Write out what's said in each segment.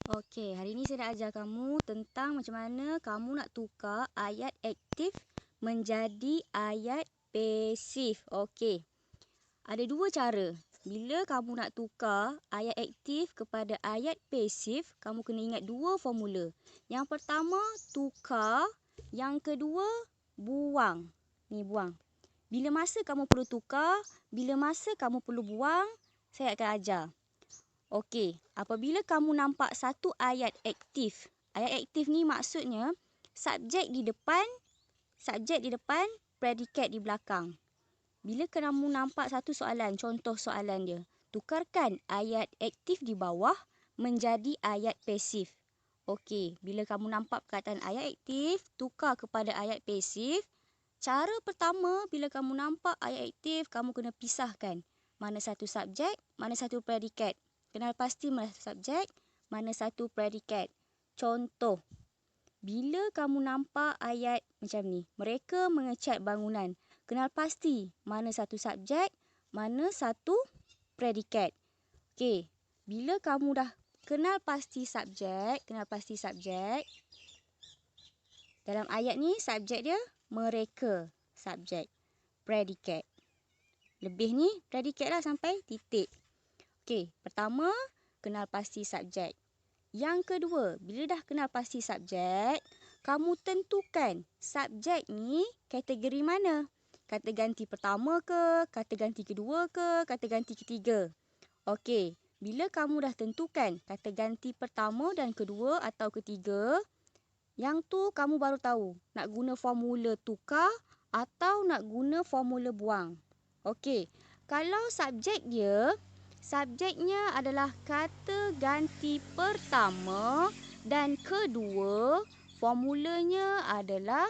Okey, hari ni saya nak ajar kamu tentang macam mana kamu nak tukar ayat aktif menjadi ayat pasif. Okey. Ada dua cara. Bila kamu nak tukar ayat aktif kepada ayat pasif, kamu kena ingat dua formula. Yang pertama, tukar. Yang kedua, buang. Ni buang. Bila masa kamu perlu tukar, bila masa kamu perlu buang, saya akan ajar. Okey, apabila kamu nampak satu ayat aktif. Ayat aktif ni maksudnya subjek di depan, predikat di belakang. Bila kamu nampak satu soalan, contoh soalan dia. Tukarkan ayat aktif di bawah menjadi ayat pasif. Okey, bila kamu nampak perkataan ayat aktif, tukar kepada ayat pasif. Cara pertama, bila kamu nampak ayat aktif, kamu kena pisahkan. Mana satu subjek, mana satu predikat. Kenal pasti mana satu subjek, mana satu predikat. Contoh, bila kamu nampak ayat macam ni, mereka mengecat bangunan. Kenal pasti mana satu subjek, mana satu predikat. Okey, bila kamu dah kenal pasti subjek, dalam ayat ni subjek dia mereka, subjek, predikat. Lebih ni predikat lah sampai titik. Okey, pertama, kenal pasti subjek. Yang kedua, bila dah kenal pasti subjek, kamu tentukan subjek ni kategori mana. Kata ganti pertama ke, kata ganti kedua ke, kata ganti ketiga. Okey, bila kamu dah tentukan kata ganti pertama dan kedua atau ketiga, yang tu kamu baru tahu nak guna formula tukar atau nak guna formula buang. Okey, kalau subjeknya adalah kata ganti pertama dan kedua, formulanya adalah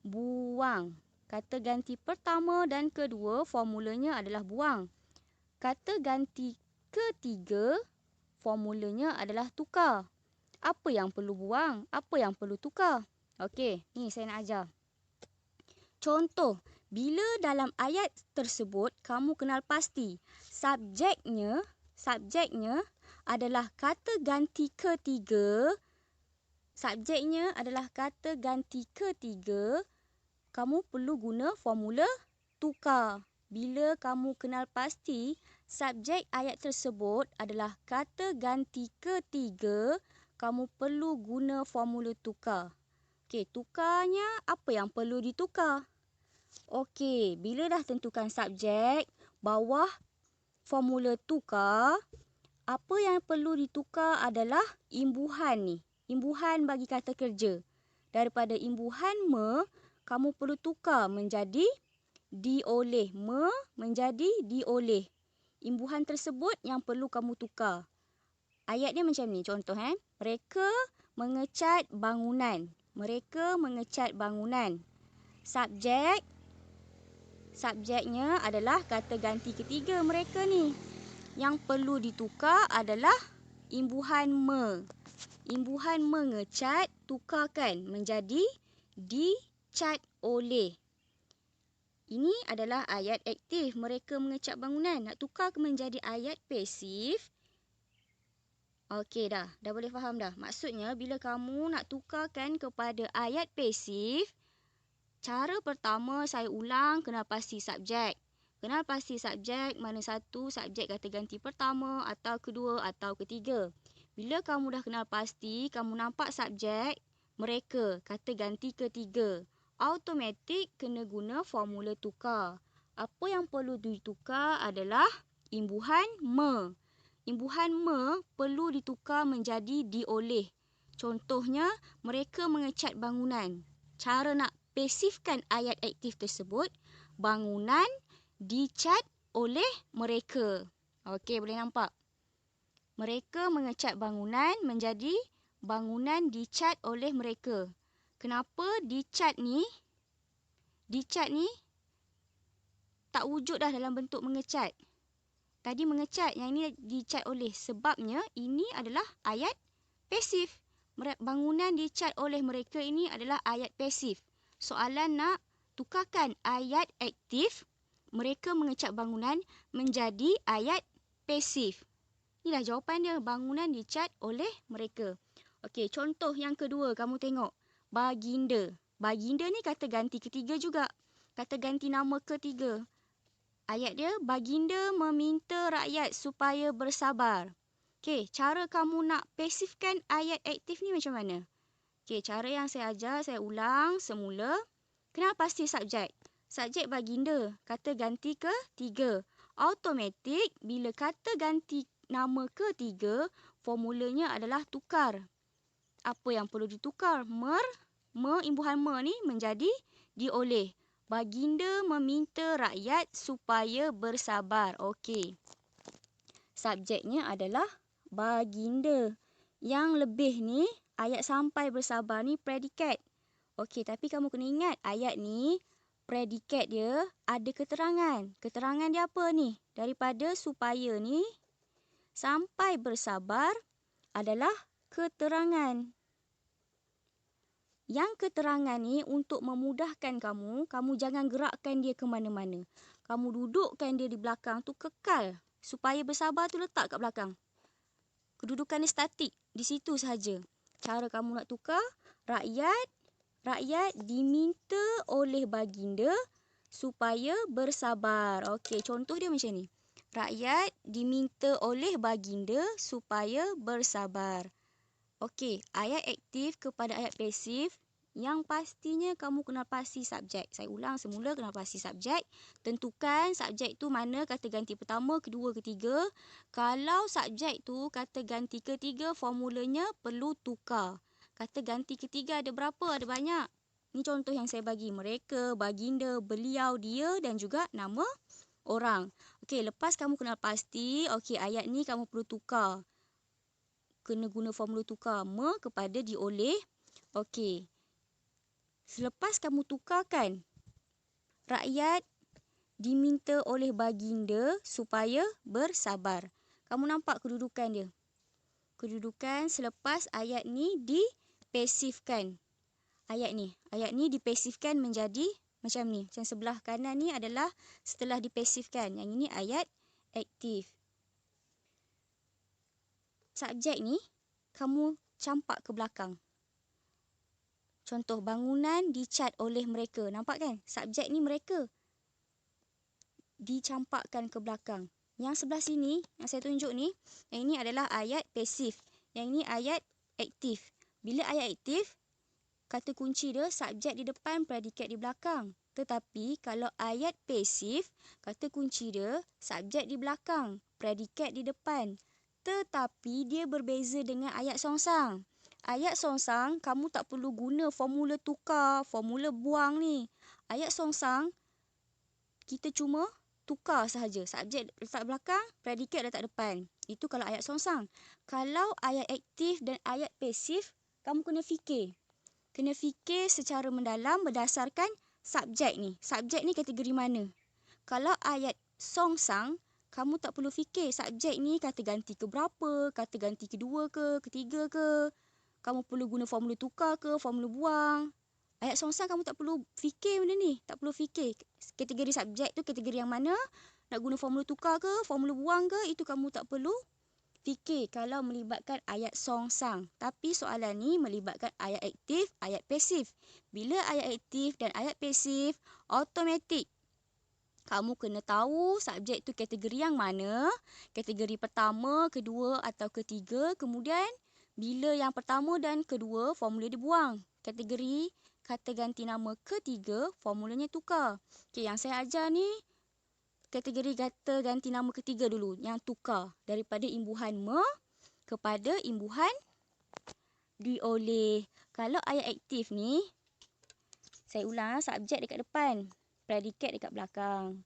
buang. Kata ganti pertama dan kedua, formulanya adalah buang. Kata ganti ketiga, formulanya adalah tukar. Apa yang perlu buang? Apa yang perlu tukar? Okey, ni saya nak ajar. Contoh, bila dalam ayat tersebut kamu kenal pasti subjeknya adalah kata ganti ketiga. Kamu perlu guna formula tukar. Bila kamu kenal pasti subjek ayat tersebut adalah kata ganti ketiga, kamu perlu guna formula tukar. Okey, tukarnya apa yang perlu ditukar? Okey, bila dah tentukan subjek, bawah formula tukar, apa yang perlu ditukar adalah imbuhan ni. Imbuhan bagi kata kerja. Daripada imbuhan me, kamu perlu tukar menjadi dioleh. Me menjadi dioleh. Imbuhan tersebut yang perlu kamu tukar. Ayat dia macam ni, contoh. Mereka mengecat bangunan. Subjeknya adalah kata ganti ketiga mereka ni. Yang perlu ditukar adalah imbuhan me. Imbuhan mengecat, tukarkan menjadi dicat oleh. Ini adalah ayat aktif, mereka mengecat bangunan. Nak tukar menjadi ayat pasif. Okey dah boleh faham dah. Maksudnya bila kamu nak tukarkan kepada ayat pasif, cara pertama saya ulang, kenal pasti subjek. Kenal pasti subjek, mana satu subjek kata ganti pertama atau kedua atau ketiga. Bila kamu dah kenal pasti, kamu nampak subjek, mereka, kata ganti ketiga. Automatik kena guna formula tukar. Apa yang perlu ditukar adalah imbuhan me. Imbuhan me perlu ditukar menjadi dioleh. Contohnya, mereka mengecat bangunan. Cara nak pasifkan ayat aktif tersebut, bangunan dicat oleh mereka. Okey, boleh nampak? Mereka mengecat bangunan menjadi bangunan dicat oleh mereka. Kenapa dicat ni tak wujud dah dalam bentuk mengecat. Tadi mengecat, yang ini dicat oleh. Sebabnya ini adalah ayat pasif. Bangunan dicat oleh mereka ini adalah ayat pasif. Soalan nak tukarkan ayat aktif, mereka mengecat bangunan menjadi ayat pasif. Inilah jawapan dia. Bangunan dicat oleh mereka. Okey, contoh yang kedua kamu tengok. Baginda. Baginda ni kata ganti ketiga juga. Kata ganti nama ketiga. Ayat dia, baginda meminta rakyat supaya bersabar. Okey, cara kamu nak pasifkan ayat aktif ni macam mana? Okey, cara yang saya ajar, saya ulang semula. Kenal pasti subjek. Subjek baginda, kata ganti ketiga. Automatik bila kata ganti nama ketiga, formulanya adalah tukar. Apa yang perlu ditukar? Imbuhan ni menjadi dioleh. Baginda meminta rakyat supaya bersabar. Okey. Subjeknya adalah baginda. Yang lebih ni, ayat sampai bersabar ni predikat. Okey, tapi kamu kena ingat ayat ni, predikat dia ada keterangan. Keterangan dia apa ni? Daripada supaya ni, sampai bersabar adalah keterangan. Yang keterangan ni untuk memudahkan kamu jangan gerakkan dia ke mana-mana. Kamu dudukkan dia di belakang tu kekal. Supaya bersabar tu letak kat belakang. Kedudukan dia statik. Di situ sahaja. Cara kamu nak tukar, rakyat diminta oleh baginda supaya bersabar. Okey, contoh dia macam ni. Rakyat diminta oleh baginda supaya bersabar. Okey, ayat aktif kepada ayat pasif. Yang pastinya kamu kenal pasti subjek. Saya ulang semula, kenal pasti subjek. Tentukan subjek tu mana kata ganti pertama, kedua, ketiga. Kalau subjek tu kata ganti ketiga, formulanya perlu tukar. Kata ganti ketiga ada berapa? Ada banyak. Ini contoh yang saya bagi. Mereka, baginda, beliau, dia dan juga nama orang. Okey, lepas kamu kenal pasti, okey, ayat ni kamu perlu tukar. Kena guna formula tukar. Kepada dioleh. Okey. Selepas kamu tukarkan, rakyat diminta oleh baginda supaya bersabar. Kamu nampak kedudukan dia? Kedudukan selepas ayat ni dipasifkan. Ayat ni dipasifkan menjadi macam ni. Macam sebelah kanan ni adalah setelah dipasifkan. Yang ini ayat aktif. Subjek ni kamu campak ke belakang. Contoh, bangunan dicat oleh mereka. Nampak kan? Subjek ni mereka. Dicampakkan ke belakang. Yang sebelah sini, yang saya tunjuk ni, yang ini adalah ayat pasif. Yang ini ayat aktif. Bila ayat aktif, kata kunci dia, subjek di depan, predikat di belakang. Tetapi, kalau ayat pasif, kata kunci dia, subjek di belakang, predikat di depan. Tetapi, dia berbeza dengan ayat songsang. Ayat songsang, kamu tak perlu guna formula tukar, formula buang ni. Ayat songsang, kita cuma tukar sahaja. Subjek letak belakang, predikat letak depan. Itu kalau ayat songsang. Kalau ayat aktif dan ayat pasif, kamu kena fikir. Kena fikir secara mendalam berdasarkan subjek ni. Subjek ni kategori mana? Kalau ayat songsang, kamu tak perlu fikir subjek ni kata ganti ke berapa, kata ganti kedua ke, ketiga ke. Kamu perlu guna formula tukar ke, formula buang. Ayat songsang kamu tak perlu fikir benda ni. Tak perlu fikir. Kategori subjek tu kategori yang mana. Nak guna formula tukar ke, formula buang ke, itu kamu tak perlu fikir kalau melibatkan ayat songsang. Tapi soalan ni melibatkan ayat aktif, ayat pasif. Bila ayat aktif dan ayat pasif, automatik. Kamu kena tahu subjek tu kategori yang mana. Kategori pertama, kedua atau ketiga. Kemudian, bila yang pertama dan kedua, formula dibuang. Kategori kata ganti nama ketiga, formulanya tukar. Okey, yang saya ajar ni, kategori kata ganti nama ketiga dulu. Yang tukar. Daripada imbuhan kepada imbuhan dioleh. Kalau ayat aktif ni, saya ulang, subjek dekat depan. Predikat dekat belakang.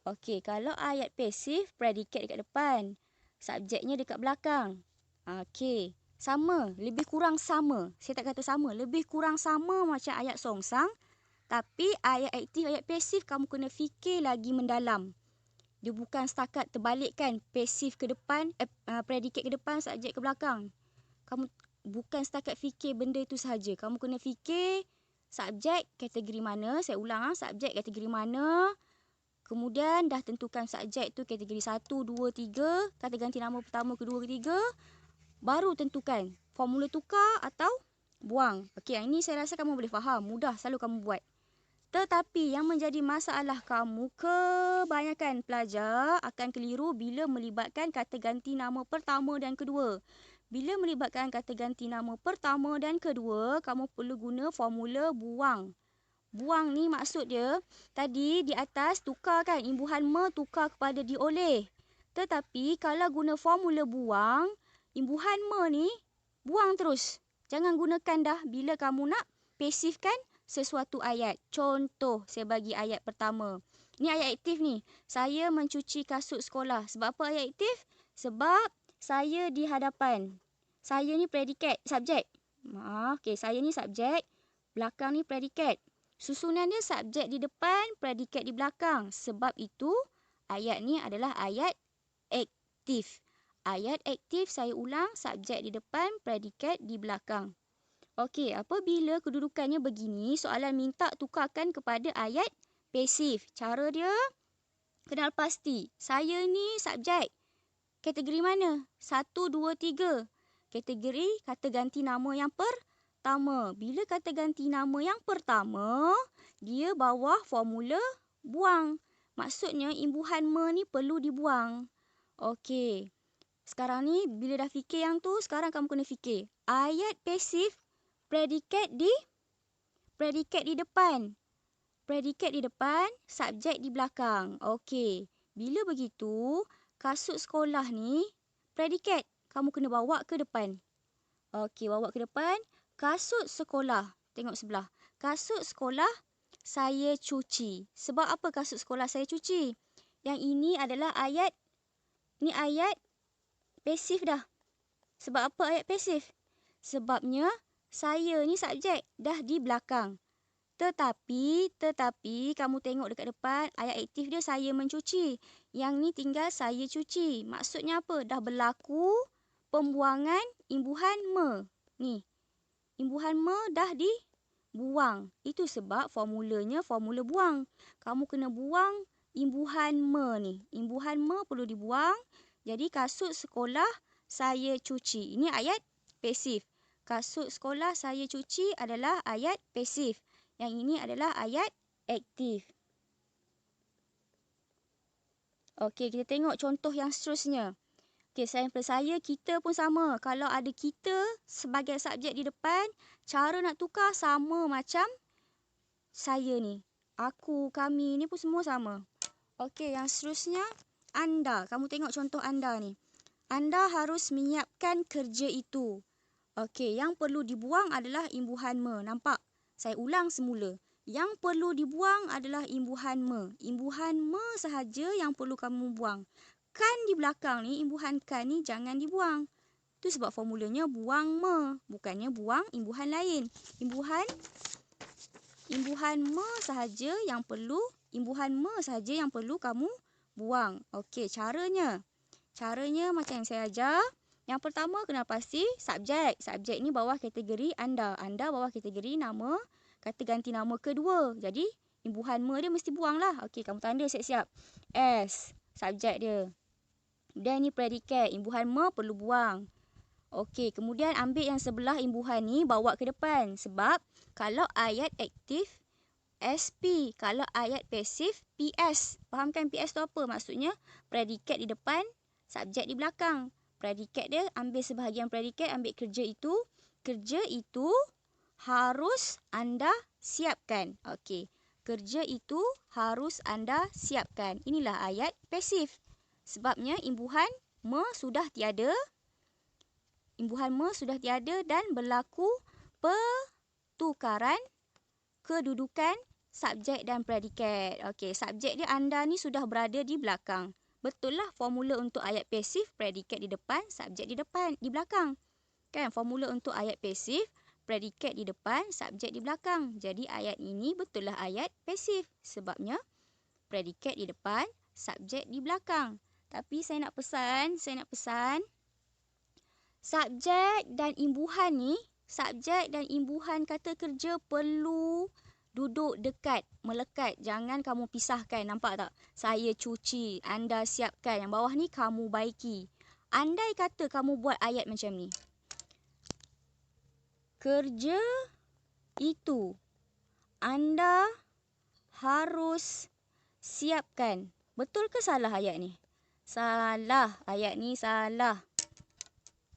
Okey, kalau ayat pasif, predikat dekat depan. Subjeknya dekat belakang. Okey. Sama, lebih kurang sama. Saya tak kata sama, lebih kurang sama macam ayat songsang. Tapi ayat aktif, ayat pasif kamu kena fikir lagi mendalam. Dia bukan setakat terbalikkan pasif ke depan, predikat ke depan, subjek ke belakang. Kamu bukan setakat fikir benda itu sahaja. Kamu kena fikir subjek kategori mana, saya ulang, subjek kategori mana. Kemudian dah tentukan subjek tu kategori 1, 2, 3. Kata ganti nama pertama, kedua, ketiga. Baru tentukan formula tukar atau buang. Okey, yang ini saya rasa kamu boleh faham. Mudah selalu kamu buat. Tetapi yang menjadi masalah kamu, kebanyakan pelajar akan keliru bila melibatkan kata ganti nama pertama dan kedua. Bila melibatkan kata ganti nama pertama dan kedua, kamu perlu guna formula buang. Buang ni maksud dia, tadi di atas tukarkan imbuhan me tukar kepada dioleh. Tetapi kalau guna formula buang, imbuhan me ni buang terus. Jangan gunakan dah bila kamu nak pasifkan sesuatu ayat. Contoh, saya bagi ayat pertama. Ni ayat aktif ni. Saya mencuci kasut sekolah. Sebab apa ayat aktif? Sebab saya di hadapan. Saya ni predikat, subjek. Okey, saya ni subjek. Belakang ni predikat. Susunan dia subjek di depan, predikat di belakang. Sebab itu, ayat ni adalah ayat aktif. Ayat aktif, saya ulang, subjek di depan, predikat di belakang. Okey, apabila kedudukannya begini, soalan minta tukarkan kepada ayat pasif. Cara dia, kenal pasti. Saya ni subjek. Kategori mana? 1, 2, 3. Kategori kata ganti nama yang pertama. Bila kata ganti nama yang pertama, dia bawah formula buang. Maksudnya imbuhan me ni perlu dibuang. Okey. Sekarang ni bila dah fikir yang tu, sekarang kamu kena fikir. Ayat pasif, predikat di depan. Predikat di depan, subjek di belakang. Okey. Bila begitu, kasut sekolah ni predikat. Kamu kena bawa ke depan. Okey, bawa ke depan. Kasut sekolah. Tengok sebelah. Kasut sekolah saya cuci. Sebab apa kasut sekolah saya cuci? Yang ini adalah ayat. Ni ayat pasif dah. Sebab apa ayat pasif? Sebabnya saya ni subjek dah di belakang. Tetapi kamu tengok dekat depan, ayat aktif dia saya mencuci. Yang ni tinggal saya cuci. Maksudnya apa? Dah berlaku pembuangan imbuhan me. Ni. Imbuhan me dah dibuang. Itu sebab formulanya formula buang. Kamu kena buang imbuhan me ni. Imbuhan me perlu dibuang. Jadi kasut sekolah saya cuci. Ini ayat pasif. Kasut sekolah saya cuci adalah ayat pasif. Yang ini adalah ayat aktif. Okey, kita tengok contoh yang seterusnya. Okey, sampel saya, kita pun sama. Kalau ada kita sebagai subjek di depan, cara nak tukar sama macam saya ni. Aku, kami ni pun semua sama. Okey, yang seterusnya, anda. Kamu tengok contoh anda ni. Anda harus menyiapkan kerja itu. Okey, yang perlu dibuang adalah imbuhan me. Nampak? Saya ulang semula. Yang perlu dibuang adalah imbuhan me. Imbuhan me sahaja yang perlu kamu buang. Kan di belakang ni, imbuhan kan ni jangan dibuang. Itu sebab formulanya buang me. Bukannya buang imbuhan lain. Imbuhan me sahaja yang perlu, kamu buang. Okey, caranya. Caranya macam yang saya ajar. Yang pertama, kenal pasti subjek. Subjek ni bawah kategori anda. Anda bawah kategori nama, kata ganti nama kedua. Jadi, imbuhan me dia mesti buang lah. Okey, kamu tanda siap-siap. S, subjek dia. Dan ni predikat. Imbuhan me perlu buang. Okey, kemudian ambil yang sebelah imbuhan ni, bawa ke depan. Sebab, kalau ayat aktif, SP. Kalau ayat pasif, PS. Fahamkan PS tu apa? Maksudnya, predikat di depan, subjek di belakang. Predikat dia, ambil sebahagian predikat, ambil kerja itu. Kerja itu harus anda siapkan. Okey. Kerja itu harus anda siapkan. Inilah ayat pasif. Sebabnya imbuhan me sudah tiada. Imbuhan me sudah tiada dan berlaku pertukaran kedudukan subjek dan predikat. Okey, subjek dia anda ni sudah berada di belakang. Betul lah formula untuk ayat pasif, predikat di depan, subjek di belakang. Kan formula untuk ayat pasif, predikat di depan, subjek di belakang. Jadi ayat ini betul lah ayat pasif. Sebabnya predikat di depan, subjek di belakang. Tapi saya nak pesan, subjek dan imbuhan ni, subjek dan imbuhan kata kerja perlu duduk dekat, melekat. Jangan kamu pisahkan. Nampak tak? Saya cuci, anda siapkan. Yang bawah ni kamu baiki. Andai kata kamu buat ayat macam ni. Kerja itu anda harus siapkan. Betul ke salah ayat ni? Salah. Ayat ni salah.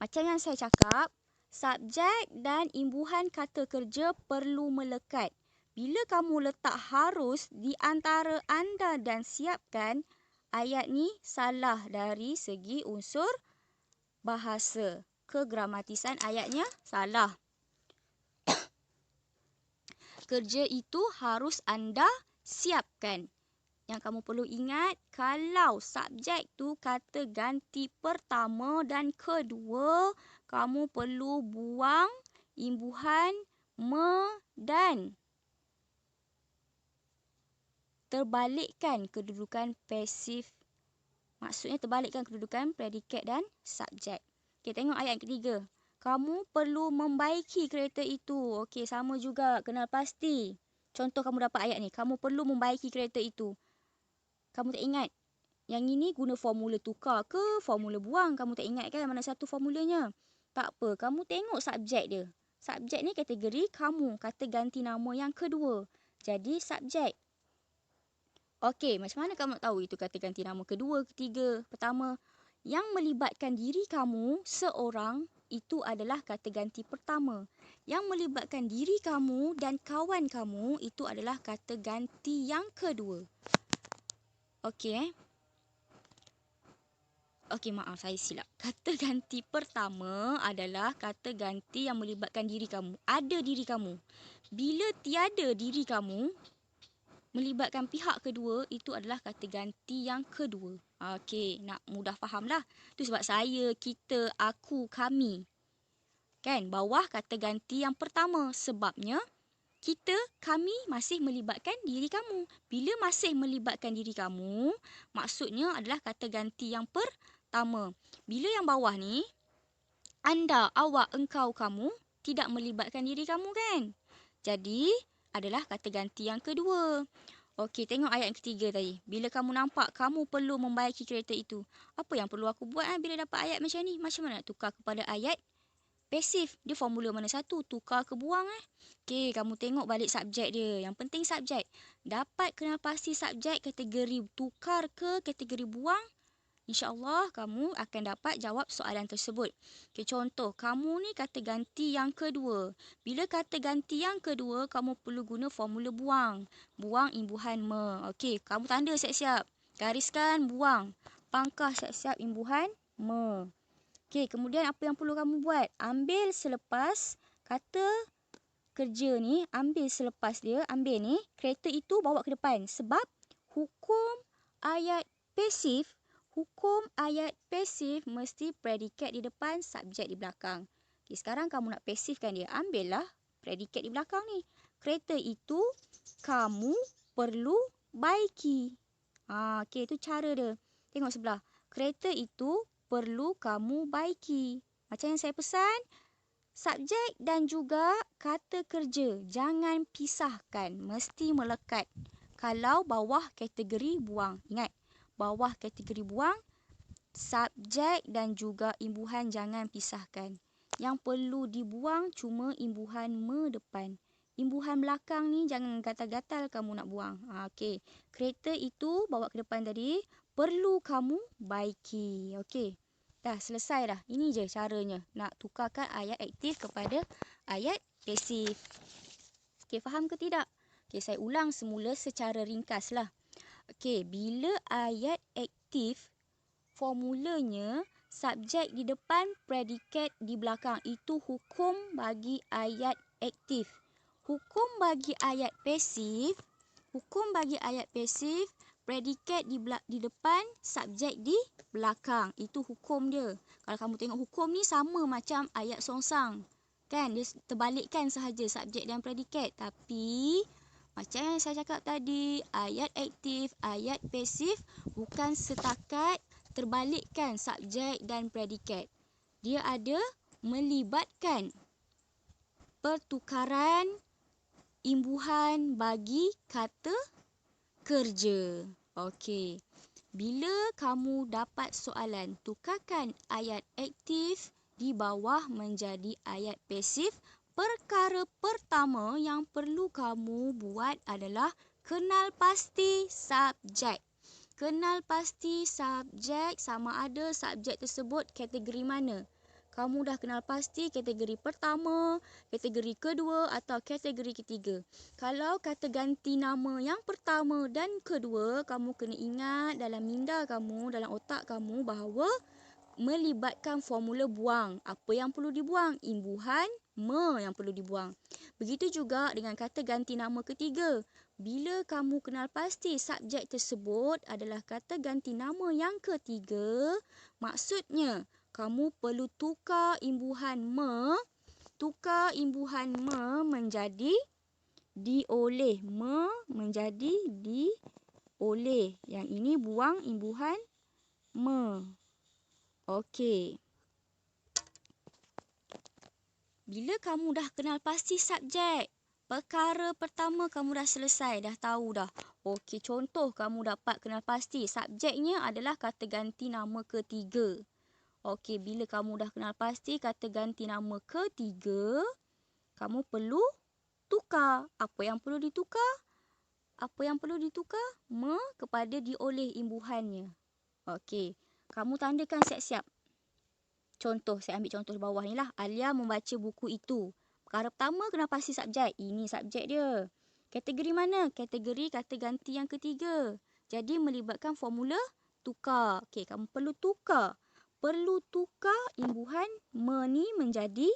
Macam yang saya cakap, subjek dan imbuhan kata kerja perlu melekat. Bila kamu letak harus di antara anda dan siapkan, ayat ni salah dari segi unsur bahasa. Kegramatisan ayatnya salah. Kerja itu harus anda siapkan. Yang kamu perlu ingat, kalau subjek tu kata ganti pertama dan kedua, kamu perlu buang imbuhan me dan terbalikkan kedudukan pasif. Maksudnya terbalikkan kedudukan predikat dan subjek. Okey, tengok ayat yang ketiga. Kamu perlu membaiki kereta itu. Okey, sama juga. Kenal pasti. Contoh kamu dapat ayat ni. Kamu perlu membaiki kereta itu. Kamu tak ingat? Yang ini guna formula tukar ke formula buang? Kamu tak ingat kan mana satu formulanya? Tak apa. Kamu tengok subjek dia. Subjek ni kategori kamu. Kata ganti nama yang kedua. Jadi subjek. Okey, macam mana kamu tahu itu kata ganti nama kedua, ketiga, pertama? Yang melibatkan diri kamu seorang itu adalah kata ganti pertama. Yang melibatkan diri kamu dan kawan kamu itu adalah kata ganti yang kedua. Okey. Okey, maaf saya silap. Kata ganti pertama adalah kata ganti yang melibatkan diri kamu. Ada diri kamu. Bila tiada diri kamu, melibatkan pihak kedua, itu adalah kata ganti yang kedua. Okey, nak mudah fahamlah. Itu sebab saya, kita, aku, kami. Kan, bawah kata ganti yang pertama. Sebabnya, kita, kami masih melibatkan diri kamu. Bila masih melibatkan diri kamu, maksudnya adalah kata ganti yang pertama. Bila yang bawah ni, anda, awak, engkau, kamu, tidak melibatkan diri kamu kan? Jadi, adalah kata ganti yang kedua. Okey, tengok ayat yang ketiga tadi. Bila kamu nampak kamu perlu membaiki kereta itu. Apa yang perlu aku buat bila dapat ayat macam ni? Macam mana nak tukar kepada ayat pasif? Dia formula mana satu? Tukar ke buang Okey, kamu tengok balik subjek dia. Yang penting subjek. Dapat kenal pasti subjek kategori tukar ke kategori buang? InsyaAllah kamu akan dapat jawab soalan tersebut. Okay, contoh, kamu ni kata ganti yang kedua. Bila kata ganti yang kedua, kamu perlu guna formula buang. Buang imbuhan me. Okey, kamu tanda siap-siap. Gariskan buang. Pangkah siap-siap imbuhan me. Okey, kemudian apa yang perlu kamu buat? Ambil selepas kata kerja ni, ambil selepas dia, ambil ni, kereta itu bawa ke depan. Sebab hukum ayat pasif, mesti predikat di depan, subjek di belakang. Okay, sekarang kamu nak pasifkan dia. Ambillah predikat di belakang ni. Kereta itu kamu perlu baiki. Okay, itu cara dia. Tengok sebelah. Kereta itu perlu kamu baiki. Macam yang saya pesan, subjek dan juga kata kerja. Jangan pisahkan. Mesti melekat. Kalau bawah kategori buang. Ingat. Bawah kategori buang, subjek dan juga imbuhan jangan pisahkan. Yang perlu dibuang cuma imbuhan me depan. Imbuhan belakang ni jangan gatal-gatal kamu nak buang. Okey. Kereta itu bawa ke depan tadi, perlu kamu baiki. Okey. Dah selesai dah. Ini je caranya. Nak tukarkan ayat aktif kepada ayat pasif. Okey, faham ke tidak? Okey, saya ulang semula secara ringkaslah. Okey, bila ayat aktif, formulanya subjek di depan, predikat di belakang. Itu hukum bagi ayat aktif. Hukum bagi ayat pasif, predikat di depan, subjek di belakang. Itu hukum dia. Kalau kamu tengok hukum ni sama macam ayat songsang. Kan, dia terbalikkan sahaja subjek dan predikat. Tapi macam yang saya cakap tadi, ayat aktif, ayat pasif bukan setakat terbalikkan subjek dan predikat. Dia ada melibatkan pertukaran imbuhan bagi kata kerja. Okey. Bila kamu dapat soalan, tukarkan ayat aktif di bawah menjadi ayat pasif. Perkara pertama yang perlu kamu buat adalah kenal pasti subjek. Kenal pasti subjek, sama ada subjek tersebut kategori mana. Kamu dah kenal pasti kategori pertama, kategori kedua atau kategori ketiga. Kalau kata ganti nama yang pertama dan kedua, kamu kena ingat dalam minda kamu, dalam otak kamu bahawa melibatkan formula buang. Apa yang perlu dibuang? Imbuhan me yang perlu dibuang. Begitu juga dengan kata ganti nama ketiga. Bila kamu kenal pasti subjek tersebut adalah kata ganti nama yang ketiga, maksudnya kamu perlu tukar imbuhan me menjadi dioleh. Me menjadi dioleh. Yang ini buang imbuhan me. Okey. Bila kamu dah kenal pasti subjek, perkara pertama kamu dah selesai, dah tahu dah. Okey, contoh kamu dapat kenal pasti subjeknya adalah kata ganti nama ketiga. Okey, bila kamu dah kenal pasti kata ganti nama ketiga, kamu perlu tukar. Apa yang perlu ditukar? Apa yang perlu ditukar? Me kepada dioleh imbuhannya. Okey, kamu tandakan siap-siap. Contoh, saya ambil contoh di bawah ni lah. Alia membaca buku itu. Perkara pertama, kenal pasti subjek. Ini subjek dia. Kategori mana? Kategori kata ganti yang ketiga. Jadi, melibatkan formula tukar. Okey, kamu perlu tukar. Perlu tukar imbuhan me ni menjadi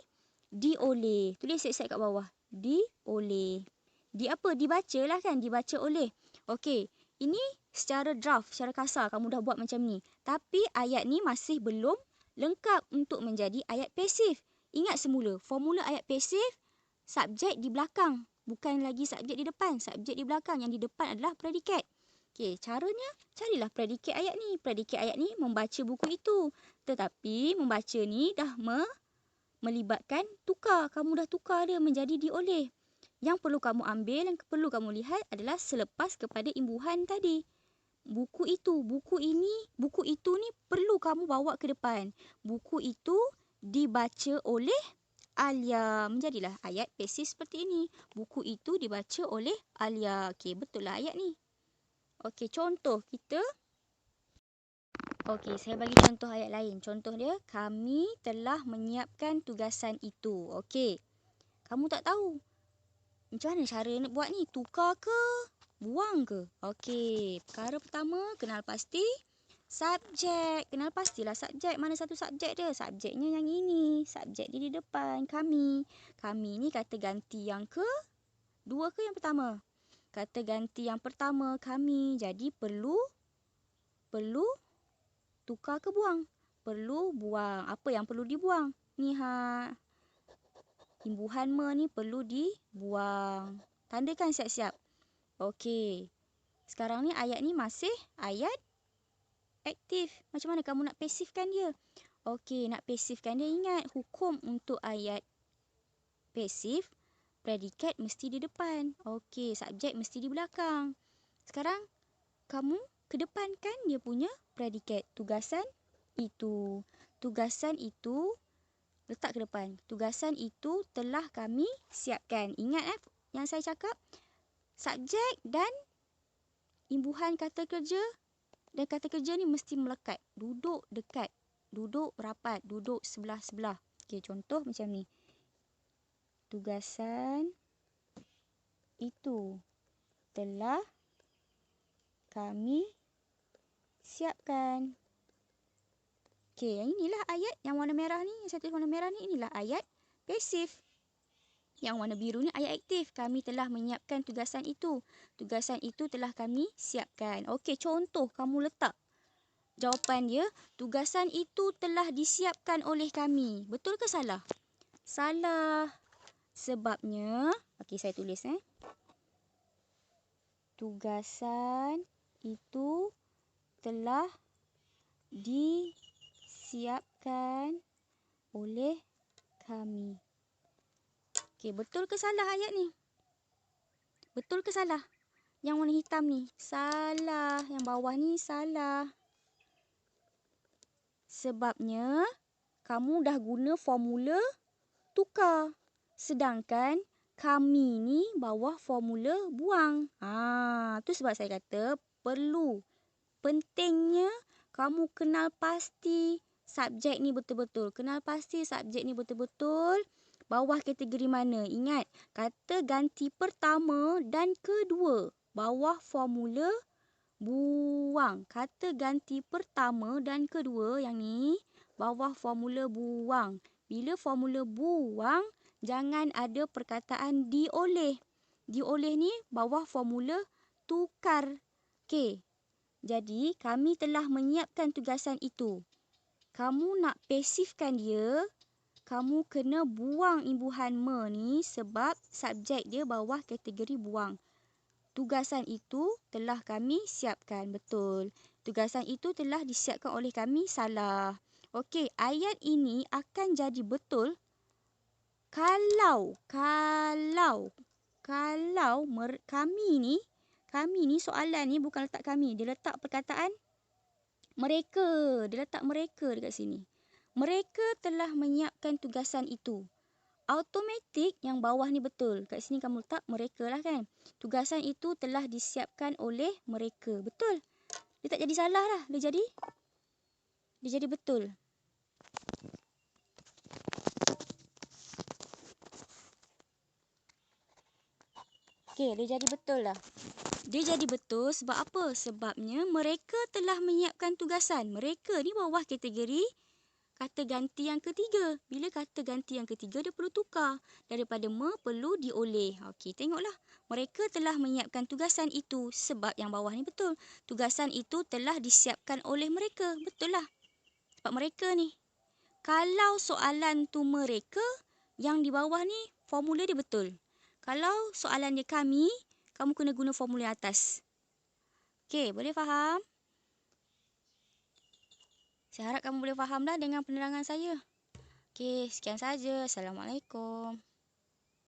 dioleh. Tulis siap-siap kat bawah. Dioleh. Di apa? Dibaca lah kan? Dibaca oleh. Okey, ini secara draft, secara kasar kamu dah buat macam ni. Tapi ayat ni masih belum lengkap untuk menjadi ayat pasif. Ingat semula, formula ayat pasif, subjek di belakang. Bukan lagi subjek di depan, subjek di belakang. Yang di depan adalah predikat. Okey, caranya carilah predikat ayat ni. Predikat ayat ni membaca buku itu. Tetapi membaca ni dah melibatkan tukar. Kamu dah tukar dia menjadi dioleh. Yang perlu kamu ambil, yang perlu kamu lihat adalah selepas kepada imbuhan tadi. Buku itu ni perlu kamu bawa ke depan. Buku itu dibaca oleh Alia. Menjadilah ayat pasif seperti ini. Buku itu dibaca oleh Alia. Okey, betul lah ayat ni. Okey, contoh kita. Okey, saya bagi contoh ayat lain. Contoh dia, kami telah menyiapkan tugasan itu. Okey, kamu tak tahu macam mana cara nak buat ni? Tukar ke? Buang ke? Okey, perkara pertama, kenal pasti subjek. Kenal pastilah subjek. Mana satu subjek dia? Subjeknya yang ini. Subjek dia di depan, kami. Kami ni kata ganti yang kedua ke yang pertama? Kata ganti yang pertama, kami. Jadi perlu tukar ke buang? Perlu buang. Apa yang perlu dibuang? Ni imbuhan me ni perlu dibuang. Tandakan siap-siap. Okey. Sekarang ni ayat ni masih ayat aktif. Macam mana kamu nak pasifkan dia? Okey, nak pasifkan dia, ingat hukum untuk ayat pasif, predikat mesti di depan. Okey, subjek mesti di belakang. Sekarang kamu kedepankan dia punya predikat. Tugasan itu. Tugasan itu letak ke depan. Tugasan itu telah kami siapkan. Ingat yang saya cakap? Subjek dan imbuhan kata kerja. Dan kata kerja ni mesti melekat. Duduk dekat. Duduk rapat. Duduk sebelah-sebelah. Okey, contoh macam ni. Tugasan itu telah kami siapkan. Okey, yang inilah ayat yang warna merah ni. Yang satu warna merah ni, inilah ayat pasif. Yang warna biru ni ayat aktif. Kami telah menyiapkan tugasan itu. Tugasan itu telah kami siapkan. Okey, contoh kamu letak jawapan dia. Tugasan itu telah disiapkan oleh kami. Betul ke salah? Salah. Sebabnya, okey saya tulis Tugasan itu telah disiapkan oleh kami. Okey, betul ke salah ayat ni? Betul ke salah? Yang warna hitam ni salah, yang bawah ni salah. Sebabnya kamu dah guna formula tukar. Sedangkan kami ni bawah formula buang. Tu sebab saya kata pentingnya kamu kenal pasti subjek ni betul-betul. Kenal pasti subjek ni betul-betul. Bawah kategori mana? Ingat, kata ganti pertama dan kedua. Bawah formula buang. Kata ganti pertama dan kedua yang ni bawah formula buang. Bila formula buang, jangan ada perkataan dioleh. Dioleh ni bawah formula tukar. Okey. Jadi, kami telah menyiapkan tugasan itu. Kamu nak pasifkan dia, kamu kena buang imbuhan me ni sebab subjek dia bawah kategori buang. Tugasan itu telah kami siapkan. Betul. Tugasan itu telah disiapkan oleh kami. Salah. Okey, ayat ini akan jadi betul kalau kami ni soalan ni bukan letak kami. Dia letak perkataan mereka. Dia letak mereka dekat sini. Mereka telah menyiapkan tugasan itu. Automatik yang bawah ni betul. Kat sini kamu letak mereka lah kan. Tugasan itu telah disiapkan oleh mereka. Betul. Dia tak jadi salah lah. Dia jadi betul. Okey, dia jadi betul lah. Dia jadi betul sebab apa? Sebabnya mereka telah menyiapkan tugasan. Mereka ni bawah kategori kata ganti yang ketiga. Bila kata ganti yang ketiga, dia perlu tukar. Daripada me, perlu dioleh. Okey, tengoklah. Mereka telah menyiapkan tugasan itu. Sebab yang bawah ni betul. Tugasan itu telah disiapkan oleh mereka. Betul lah. Sebab mereka ni. Kalau soalan tu mereka, yang di bawah ni, formula dia betul. Kalau soalan dia kami, kamu kena guna formula atas. Okey, boleh faham? Saya harap kamu boleh faham lah dengan penerangan saya. Okey, sekian saja. Assalamualaikum.